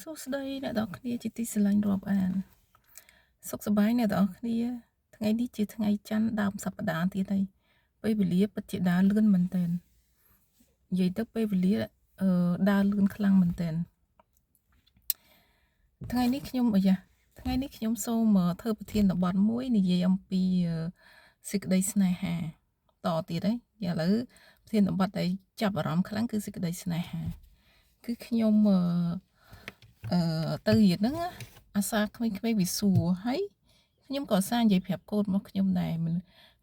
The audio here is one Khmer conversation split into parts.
សួស្តីអ្នកទាំងអស់គ្នាជាទីស្រឡាញ់រាប់អានសុខសប្បាយអ្នកទាំងអស់គ្នាថ្ងៃនេះជាថ្ងៃច័ន្ទដើមសប្តាហ៍ទៀតហើយពេលវេលាពិតជាដើរលឿនមែនទែននិយាយទៅពេលវេលាដើរលឿនខ្លាំងមែនទែនថ្ងៃនេះខ្ញុំសូមធ្វើប្រធានបទមួយនិយាយអំពីសេចក្តីស្នេហាតទៀតហើយឥឡូវប្រធានបទដែលចាប់អារម្មណ៍ខ្លាំងគឺសេចក្តីស្នេហាគឺខ្ញុំទៅរៀនហ្នឹងអាសាក្មេងៗវាសួរហើយខ្ញុំក៏សារនិយាយប្រាប់កូនរបស់ខ្ញុំដែរ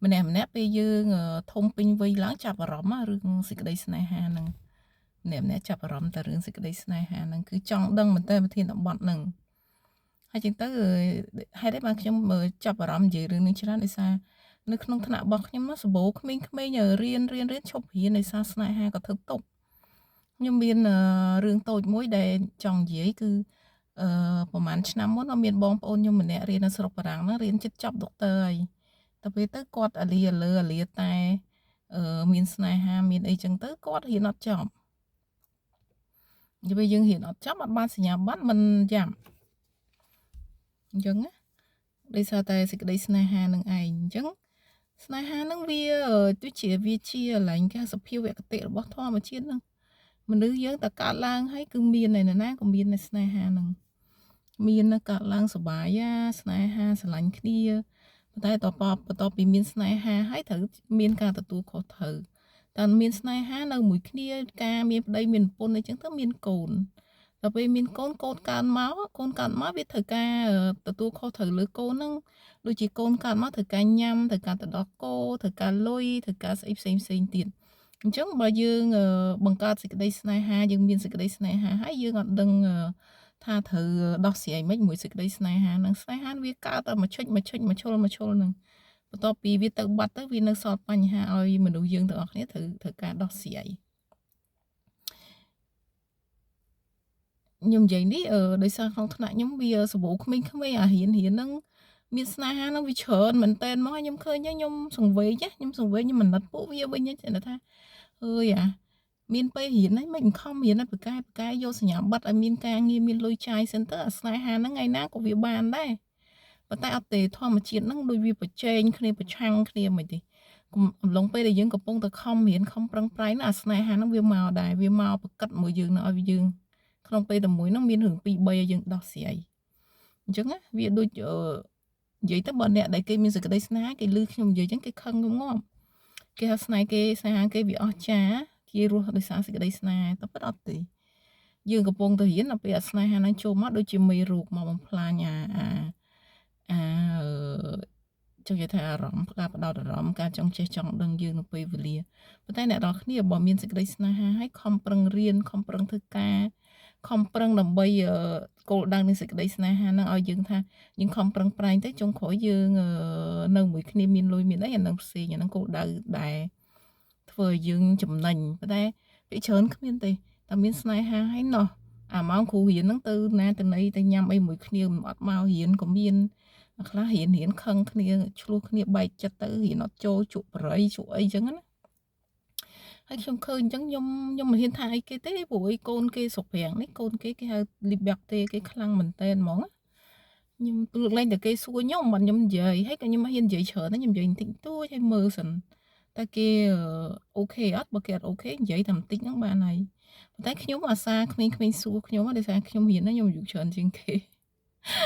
ម្នាក់ពេលយើងធំពេញវ័យឡើងចាប់អារម្មណ៍រឿងសេចក្តីស្នេហាហ្នឹងម្នាក់ចាប់អារម្មណ៍តែរឿងសេចក្តីស្នេហាហ្នឹងគឺចង់ដឹងមែនតើប្រធានបទហ្នឹងហើយចឹងទៅហេតុអីបានខ្ញុំចាប់អារម្មណ៍និយាយរឿងនេះច្រើនដោយសារនៅក្នុងថ្នាក់របស់ខ្ញុំសបោក្មេងៗរៀនឈប់រៀនដោយសារស្នេហាក៏ធ្វើຕົកខ្ញុំមានរឿងតូចមួយដែលចង់និយាយគឺប្រហែលឆ្នាំមុនមានបងប្អូនខ្ញុំម្នាក់រៀននៅស្រុកបារាំងហ្នឹងរៀនជិតចប់ដុកទ័រហើយតែពេលទៅគាត់អាលាតែមានស្នេហាមានអីចឹងទៅគាត់រៀនអត់ចប់និយាយយើងរៀនអត់ចប់អត់បានសញ្ញាបត្រមិនយ៉ាប់អញ្ចឹងណាដោយសារតែសេចក្តីស្នេហានឹងឯងអញ្ចឹងស្នេហានឹងវាជាកន្លែងគេសភាវគតិរបស់ធម្មជាតិហ្នឹងមនុស្សយើងតែកើតឡើងហើយគឺមានឯណាក៏មាននៅស្នេហាហ្នឹងមានកើតឡើងសុបាយស្នេហាស្រឡាញ់គ្នាប៉ុន្តែបន្ទាប់ពីមានស្នេហាហើយត្រូវមានការទទួលខុសត្រូវតែមានស្នេហានៅមួយគ្នាការមានប្តីមានប្រពន្ធអីចឹងទៅមានកូនដល់ពេលមានកូនកើតមកវាត្រូវការទទួលខុសត្រូវលើកូនហ្នឹងដូចជាកូនកើតមកត្រូវការញ៉ាំត្រូវការទៅដល់គោត្រូវការលុយត្រូវការស្អីផ្សេងទៀតអញ្ចឹងបើយើងបង្កើតសេចក្តីស្នេហាយើងមានសេចក្តីស្នេហាហើយយើងអត់ដឹងថាត្រូវដោះស្រាយមិនមួយសេចក្តីស្នេហាហ្នឹងស្នេហាវាកើតតែមួយឈុចមួយឈុលហ្នឹងបន្ទាប់ពីវាទៅបាត់ទៅវានៅសល់បញ្ហាឲ្យមនុស្សយើងទាំងអស់គ្នាត្រូវការដោះស្រាយខ្ញុំនិយាយនេះដោយសារក្នុងថ្នាក់ខ្ញុំវាសបោក្មេងៗអារៀនហ្នឹងមានស្នេហាហ្នឹងវាច្រើនមែនតើមកខ្ញុំឃើញខ្ញុំសង្វេគខ្ញុំអាណិតពួកវាវិញចឹងថាអើយមានពេលរៀនហ្នឹងមិនខំរៀនប្រកែយកសញ្ញាបត្រឲ្យមានការងារមានលុយចាយសិនទៅអាស្នេហាហ្នឹងថ្ងៃណាក៏វាបានដែរប៉ុន្តែអត់ទេធម្មជាតិហ្នឹងដូចវាប្រជែងគ្នាប្រឆាំងគ្នាមិនទេអំឡុងពេលដែលយើងកំពុងតែខំរៀនខំប្រឹងប្រែងអាស្នេហាហ្នឹងវាមកដែរវាមកប្រកិតមួយយើងនៅឲ្យយើងក្នុងពេលតែមួយហ្នឹងមានរឿង2 3ឲ្យយើងដោះស្រាយអញ្ចឹងវាដូចនិយាយទៅបើអ្នកដែលគេមានសេចក្តីស្នេហាគេឮខ្ញុំនិយាយអញ្ចឹងគេខឹងងំគេថាស្នេហាគេវាអស់ចាគេរស់ដោយសារសេចក្តីស្នេហាតែពិតអត់ទេយើងកំពុងតែរៀនដល់ពេលអាស្នេហាហ្នឹងចូលមកដូចជាមេរោគមកបំផ្លាញចង់និយាយថាអារម្មណ៍ការផ្ដោតអារម្មណ៍ការចង់ចេះចង់ដឹងយើងនៅពេលវេលាប៉ុន្តែអ្នកនរគ្នាបើមានសេចក្តីស្នេហាហើយខំប្រឹងរៀនខំប្រឹងធ្វើការខំប្រឹងដើម្បីគោលដៅនៃសេចក្តីស្នេហាហ្នឹងឲ្យយើងថាយើងខំប្រឹងប្រែងទៅចុងក្រោយយើងនៅមួយគ្នាមានលុយមានអីអានឹងផ្សេងអានឹងគោលដៅដែលធ្វើឲ្យយើងចំណេញប៉ុន្តែពីច្រើនគ្មានទេតែមានស្នេហាហើយណោះអាម៉ោងគ្រូរៀនហ្នឹងទៅណាទៅណីទៅញ៉ាំអីមួយគ្នាអត់មករៀនក៏មានខ្លះរៀនខឹងគ្នាឆ្លោះគ្នាបែកចិត្តទៅរៀនអត់ចូលជក់បរិយជក់អីចឹងណាហើយខ្ញុំឃើញអញ្ចឹងខ្ញុំមិនហ៊ានថាអីគេទេព្រោះអីកូនគេស្រុកប្រាំងនេះកូនគេហៅលីបែកទេគេខ្លាំងមែនតើហ្មងខ្ញុំព្រោះឡើងតែគេសួរខ្ញុំមិនខ្ញុំនិយាយហើយក៏ខ្ញុំមិនហ៊ាននិយាយច្រើនទេខ្ញុំនិយាយបន្តិចតួចឲ្យមើលសិនតែគេអូខេអត់បើគេអត់អូខេនិយាយតែបន្តិចហ្នឹងបានហើយប៉ុន្តែខ្ញុំអាសាក្មេងៗសួរខ្ញុំដោយសារខ្ញុំរៀនខ្ញុំអាយុច្រើនជាងគេ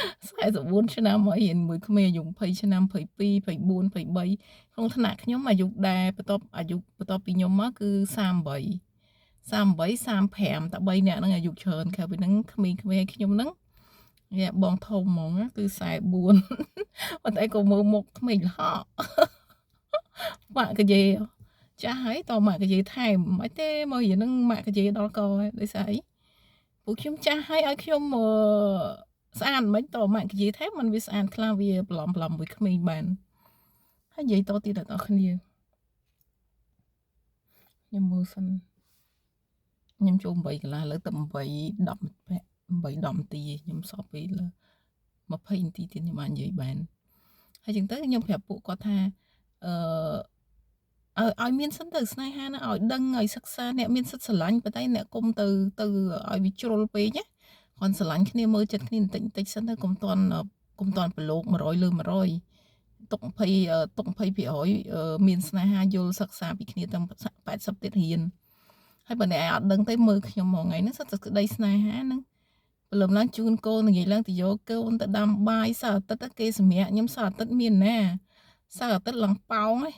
44ឆ្នាំមករៀនមួយក្មេងអាយុ20ឆ្នាំ22 24 23ក្នុងថ្នាក់ខ្ញុំអាយុដែលបន្ទាប់ពីខ្ញុំមកគឺ38 35តែ3នាក់ហ្នឹងអាយុច្រើនក្រៅពីហ្នឹងក្មេងៗខ្ញុំហ្នឹងវាបងធំហ្មងគឺ44ប៉ុន្តែក៏មើលមុខក្មេងលហកម៉ាក់កាយេចាស់ហើយតម៉ាក់កាយេថែមមិនទេមករៀនហ្នឹងម៉ាក់កាយេដល់កដោយសារអីពួកខ្ញុំចាស់ហើយឲ្យខ្ញុំស្អាតមិនតម៉ាក់កាយេថែមมันវាស្អាតខ្លះវាប្លំមួយក្មេងបានហើយនិយាយតទៀតដល់គ្នាខ្ញុំមើលសិនខ្ញុំចូល8កន្លះលើទៅ8 10 នាទីខ្ញុំសល់ពេល20នាទីទៀតខ្ញុំបាននិយាយបានហើយចឹងទៅខ្ញុំប្រាប់ពួកគាត់ថាឲ្យមានសិនទៅស្នេហាណាឲ្យដឹងឲ្យសិក្សាអ្នកមានសិទ្ធិស្រឡាញ់ប៉ុន្តែអ្នកគុំទៅឲ្យវាជ្រុលពេកណា cònស្រឡាញ់គ្នាមើលចិត្តគ្នាបន្តិចបន្តិចសិនទៅកុំតាន់ប្រឡូក100លើ100ទុក20%មានស្នេហាយល់សិក្សាពីគ្នាតាម80ទៀតរៀនហើយបើអ្នកឯងអត់ដឹងទេមើលខ្ញុំមកថ្ងៃហ្នឹងសិតតែក្តីស្នេហាហ្នឹងព្រលឹមឡើងជូនកូននិយាយឡើងទៅយកកូនទៅដាំបាយសៅអាទិត្យគេសម្រាប់ខ្ញុំសៅអាទិត្យមានណាសៅអាទិត្យឡើងប៉ោងឯង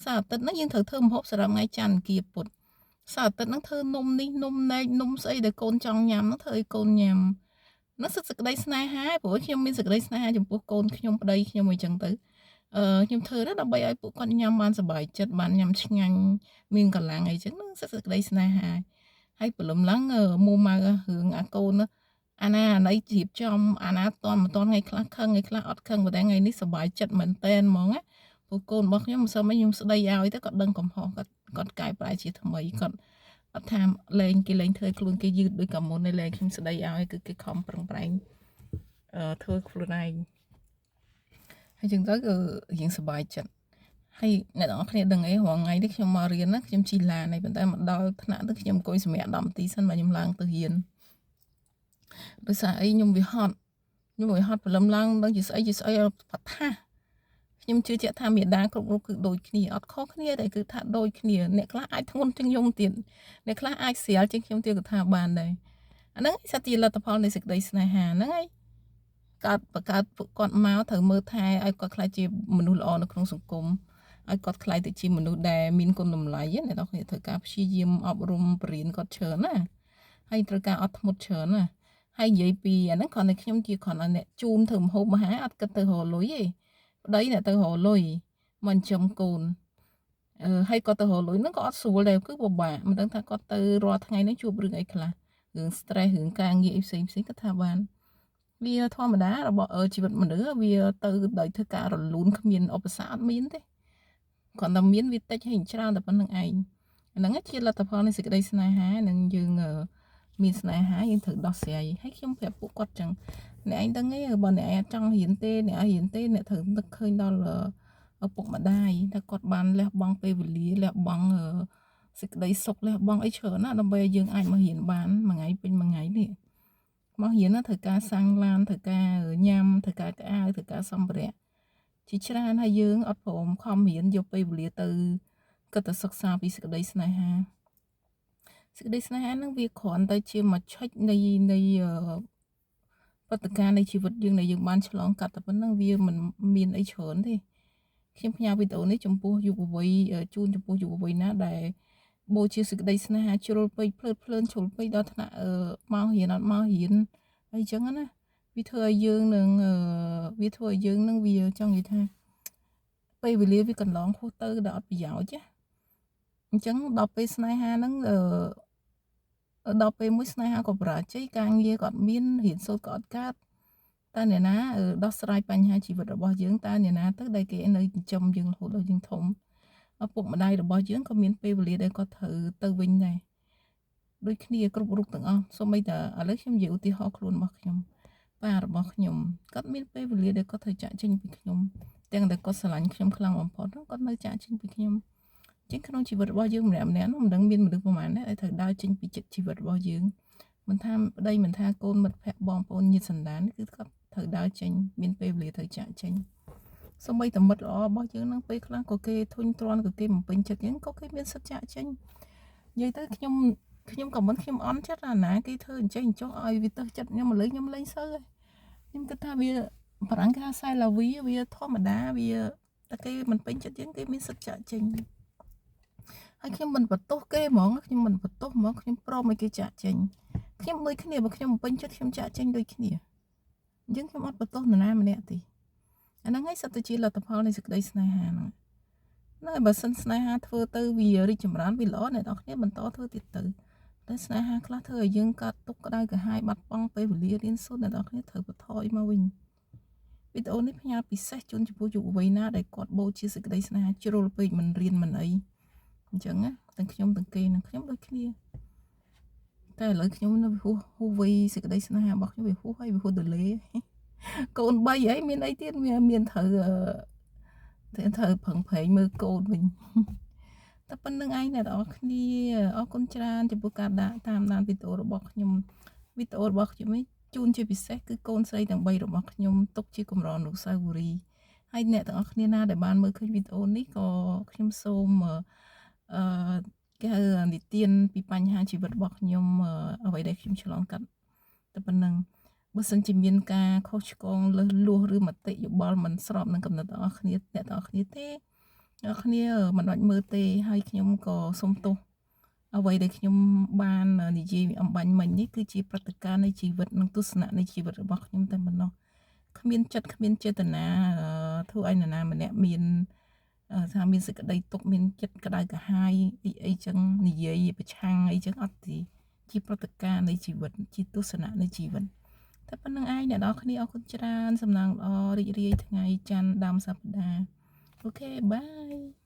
សៅអាទិត្យហ្នឹងយើងត្រូវធ្វើម្ហូបសម្រាប់ថ្ងៃច័ន្ទអង្គារពុធសៅអាទិត្យហ្នឹងធ្វើនំនេះនំណែកនំស្អីដែលកូនចង់ញ៉ាំហ្នឹងធ្វើឲ្យកូនញ៉ាំនោះសិតសេចក្តីស្នេហាព្រោះខ្ញុំមានសេចក្តីស្នេហាចំពោះកូនខ្ញុំប្តីខ្ញុំអីចឹងទៅខ្ញុំធ្វើទៅដើម្បីឲ្យពួកគាត់ញ៉ាំបានសប្បាយចិត្តបានញ៉ាំឆ្ងាញ់មានកម្លាំងអីចឹងហ្នឹងសិតសេចក្តីស្នេហាហើយព្រលឹមឡើងមួម៉ៅរឿងអាកូនអាណាអាណីជ្រាបចំអាណាតន់មិនតន់ថ្ងៃខ្លះខឹងថ្ងៃខ្លះអត់ខឹងប៉ុន្តែថ្ងៃនេះសប្បាយចិត្តមែនតែនហ្មងណាពួកកូនរបស់ខ្ញុំមិនសឹមខ្ញុំស្ដីឲ្យទៅគាត់ដឹងកំហុសគាត់កែប្រែជាថ្មីគាត់អត់ថាលេងគេលេងធ្វើខ្លួនគេយឺតដូចកាមុនឯលេងខ្ញុំស្ដីឲ្យគឺគេខំប្រឹងប្រែងធ្វើខ្លួនឯងហើយចឹងទៅគឺយើងសប្បាយចិត្តហើយអ្នកទាំងអស់គ្នាដឹងអីរាល់ថ្ងៃនេះខ្ញុំមករៀនណាខ្ញុំជិះឡានហើយប៉ុន្តែមកដល់ថ្នាក់ទៅខ្ញុំអង្គុយសម្រាប់10នាទីសិនមកខ្ញុំឡើងទៅរៀនដោយសារអីខ្ញុំវាហត់ព្រលឹមឡើងដឹងជាស្អីបថាខ្ញុំជឿជាក់ថាមេដាគ្រប់រូបគឺដូចគ្នាអត់ខុសគ្នាតែគឺថាដូចគ្នាអ្នកខ្លះអាចធ្ងន់ជាងខ្ញុំទៀតអ្នកខ្លះអាចស្រាលជាងខ្ញុំទៀតក៏ថាបានដែរអាហ្នឹងសិតជាលទ្ធផលនៃសេចក្តីស្នេហាហ្នឹងហើយបង្កើតពួកគាត់មកត្រូវមើលថែឲ្យគាត់ខ្លាចជាមនុស្សល្អនៅក្នុងសង្គមឲ្យគាត់ខ្លាចទៅជាមនុស្សដែលមានគុណតម្លៃណាអ្នកនរគ្នាត្រូវការព្យាយាមអប់រំបរៀនគាត់ច្រើនណាហើយត្រូវការអត់ធ្មត់ច្រើនណាហើយនិយាយពីអាហ្នឹងគ្រាន់តែខ្ញុំជាគ្រាន់តែអ្នកជូនធ្វើម្ហូបអាហារអត់គិតទៅរកលុយទេប្តីអ្នកទៅរកលុយមិនចំកូនហើយគាត់ទៅរកលុយហ្នឹងក៏អត់ស្រួលដែរគឺពិបាកមិនដឹងថាគាត់ទៅរាល់ថ្ងៃហ្នឹងជួបរឿងអីខ្លះរឿង stress រឿងការងារអីផ្សេងគាត់ថាបានវាធម្មតារបស់ជីវិតមនុស្សវាទៅដោយធ្វើការរលូនគ្មានឧបសគ្គអត់មានទេគ្រាន់តែមានវាតិចហើយច្រើនតែប៉ុណ្្នឹងឯងហ្នឹងជាលទ្ធផលនៃសេចក្តីស្នេហានឹងយើងមានស្នេហាយើងត្រូវដោះស្រាយហើយខ្ញុំប្រាប់ពួកគាត់ចឹងអ្នកឯងដឹងទេបើអ្នកឯងអត់ចង់រៀនទេអ្នកឯងរៀនទេអ្នកត្រូវនឹកឃើញដល់ឪពុកម្ដាយថាគាត់បានលះបង់ពេលវេលាលះបង់សេចក្តីសុខលះបង់អីច្រើនណាដើម្បីឲ្យយើងអាចមករៀនបានមួយថ្ងៃពេញមួយថ្ងៃនេះមករៀនណាត្រូវការសាំងឡានត្រូវការញ៉ាំត្រូវការកៅអៅត្រូវការសម្ភារៈជាច្រើនហើយយើងអត់ព្រមខំរៀនយកពេលវេលាទៅគិតទៅសិក្សាពីសេចក្តីស្នេហាហ្នឹងវាគ្រាន់តែជាមួយឆុចនៃព្រឹត្តិការណ៍នៃជីវិតយើងដែលយើងបានឆ្លងកាត់តែប៉ុណ្្នឹងវាមិនមានអីច្រើនទេខ្ញុំផ្ញើវីដេអូនេះចំពោះយុវវ័យជូនចំពោះយុវវ័យណាដែលបូជាសេចក្តីស្នេហាជ្រុលពេកភ្លើតភ្លើនជ្រុលពេកដល់ថ្នាក់មករៀនអត់មករៀនអីចឹងណាវាធ្វើឲ្យយើងនឹងវាចង់និយាយថាពេលវេលាវាកន្លងហួសទៅដល់អត់ប្រយោជន៍ចាអញ្ចឹងដល់ពេលស្នេហាហ្នឹងដល់ពេលមួយស្នេហាក៏បរាជ័យការងារក៏អត់មានរៀនសូត្រក៏អត់កើតតើអ្នកណាដោះស្រាយបញ្ហាជីវិតរបស់យើងតើអ្នកណាទៅដែលគេនៅចិញ្ចឹមយើងរហូតដល់យើងធំឪពុកម្ដាយរបស់យើងក៏មានពេលវេលាដែលគាត់ត្រូវទៅវិញដែរដូចគ្នាគ្រប់រូបទាំងអស់សូម្បីតែឥឡូវខ្ញុំនិយាយឧទាហរណ៍ខ្លួនរបស់ខ្ញុំប៉ារបស់ខ្ញុំគាត់មានពេលវេលាដែលគាត់ត្រូវចាក់ចេញពីខ្ញុំទាំងតែគាត់ស្រឡាញ់ខ្ញុំខ្លាំងបំផុតគាត់នៅចាក់ចេញពីខ្ញុំចឹងក្នុងជីវិតរបស់យើងម្នាក់ៗនោះមិនដឹងមានមនុស្សប្រហែលដែរដែលត្រូវដើរចេញពីចិត្តជីវិតរបស់យើងមិនថាប្តីមិនថាកូនមិត្តភក្តិបងប្អូនញាតិសន្តានគឺគាត់ត្រូវដើរចេញមានពេលវេលាត្រូវចាក់ចេញសូម្បីតែមិត្តល្អរបស់យើងនឹងពេលខ្លះក៏គេធុញទ្រាន់ក៏គេបំពេញចិត្តយើងក៏គេមានសិទ្ធិចាក់ចេញនិយាយទៅខ្ញុំក៏មិនខ្ញុំអន់ចិត្តអាណាគេធ្វើអញ្ចឹងចុះឲ្យវាទៅចិត្តខ្ញុំឥឡូវខ្ញុំលេងសើខ្ញុំគិតថាវាបារាំងគេហៅសាយឡាវីវាធម្មតាវាតែគេមិនពេញចិត្តយើងគេមានសិទ្ធិចាក់ចេញហើយខ្ញុំមិនបន្ទោសគេហ្មងខ្ញុំមិនបន្ទោសហ្មងខ្ញុំព្រមឲ្យគេចាក់ចេញខ្ញុំដូចគ្នាបើខ្ញុំពេញចិត្តខ្ញុំចាក់ចេញដូចគ្នាអញ្ចឹងខ្ញុំអត់បន្ទោសនរណាម្នាក់ទេអាហ្នឹងហើយសិតតែជាលទ្ធផលនៃសេចក្តីស្នេហាហ្នឹងបើសិនស្នេហាធ្វើទៅវារីកចម្រើនវាល្អអ្នកនរគ្នាបន្តធ្វើទៀតទៅតែស្នេហាខ្លះធ្វើឲ្យយើងកាត់ទុកក្តៅក្រហាយបាត់បង់ពេលវេលារៀនសូត្រអ្នកនរគ្នាត្រូវបន្ថយមកវិញវីដេអូនេះផ្ញើពិសេសជូនចំពោះយុវវ័យណាដែលគាត់បូជាសេចក្តីស្នេហាជ្រុលពេកមិនរៀនមិនអីអញ្ចឹងណាទាំងខ្ញុំទាំងគេនឹងខ្ញុំដូចគ្នាតែឥឡូវខ្ញុំនៅហួសវ័យសេចក្តីស្នេហារបស់ខ្ញុំវាហួសហើយវាហួសទលេកូន3ហើយមានអីទៀតមានត្រូវប្រឹងប្រែងមើលកូនវិញតែប៉ុណ្្នឹងឯងអ្នកនរគ្នាអរគុណច្រើនចំពោះការតាមដានវីដេអូរបស់ខ្ញុំ ជូនជាពិសេសគឺកូនស្រីទាំង3របស់ខ្ញុំទុកជាកម្រអនុស្សាវរីយ៍ហើយអ្នកទាំងអស់គ្នាណាដែលបានមើលឃើញវីដេអូនេះក៏ខ្ញុំសូមអឺគេហៅនិទានពីបញ្ហាជីវិតរបស់ខ្ញុំអ្វីដែលខ្ញុំឆ្លងកាត់តែប៉ុណ្ណឹងបើសិនជាមានការខុសឆ្គងលើសលួសឬមតិយោបល់មិនស្របនឹងកំណត់ទាំងអស់គ្នាអ្នកទាំងអស់គ្នាទេអ្នកគ្នាមិនបាច់មើលទេហើយខ្ញុំក៏សូមទោសអ្វីដែលខ្ញុំបាននិយាយអំបញ្ញមិញនេះគឺជាព្រឹត្តិការណ៍នៃជីវិតនិងទស្សនៈនៃជីវិតរបស់ខ្ញុំតែប៉ុណ្ណោះគ្មានចិត្តគ្មានចេតនាធ្វើឲ្យនរណាម្នាក់មានថាមានសេចក្តីទុកមានចិត្តក្តៅក្រហាយអីចឹងនិយាយប្រឆាំងអីចឹងអត់ទេជាព្រឹត្តិការណ៍នៃជីវិតជាទស្សនៈនៃជីវិតតែប៉ុណ្្នឹងឯងអ្នកនរគ្នាអរគុណច្រើនសំណាងល្អរីករាយថ្ងៃច័ន្ទដើមសប្តាហ៍អូខេបាយ